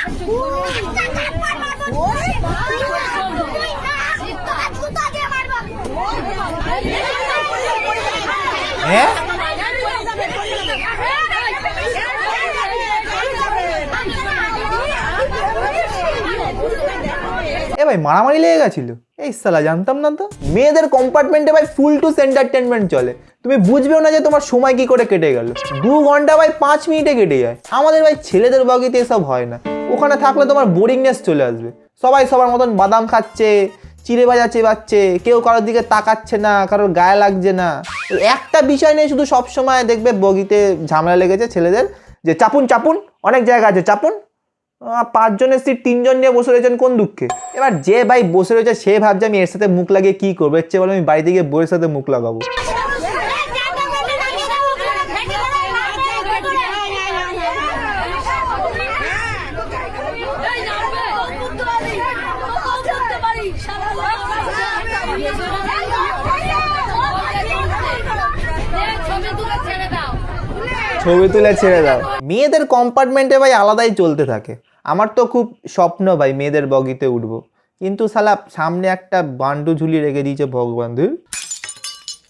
হ্যাঁ এ ভাই মারামারি লেগে গেছিল, এই সালা জানতাম না তো। মেয়েদের কম্পার্টমেন্টে ভাই ফুল টু এন্টারটেনমেন্ট চলে, তুমি বুঝবেও না যে তোমার সময় কি করে কেটে গেল। 2 ঘন্টা ভাই 5 মিনিটে কেটে যায়। আমাদের ভাই ছেলেদের বগিতে এসব হয় না, ওখানে থাকলে তোমার বোরিংনেস চলে আসবে। সবাই সবার মতন বাদাম খাচ্ছে, চিড়ে ভাজা চেবাচ্ছে, কেউ কারোর দিকে তাকাচ্ছে না, কারোর গায়ে লাগছে না। একটা বিষয় নেই, শুধু সবসময় দেখবে বগিতে ঝামেলা লেগেছে ছেলেদের, যে চাপুন চাপুন, অনেক জায়গা আছে চাপুন। 5 জনের সিট 3 জন নিয়ে বসে রয়েছেন কোন দুঃখে। এবার যে ভাই বসে রয়েছে সে ভাবছে আমি এর সাথে মুখ লাগিয়ে কি করবো, এর চেয়ে বলে আমি বাড়িতে গিয়ে বউয়ের সাথে মুখ লাগাবো। ছবি তুলে ছেড়ে দাও। মেয়েদের কম্পার্টমেন্টে ভাই আলাদাই চলতে থাকে। আমার তো খুব স্বপ্ন ভাই মেয়েদের বগিতে উঠবো, কিন্তু শালা সামনে একটা বান্ডু ঝুলি রেখে দিয়েছে ভগবান।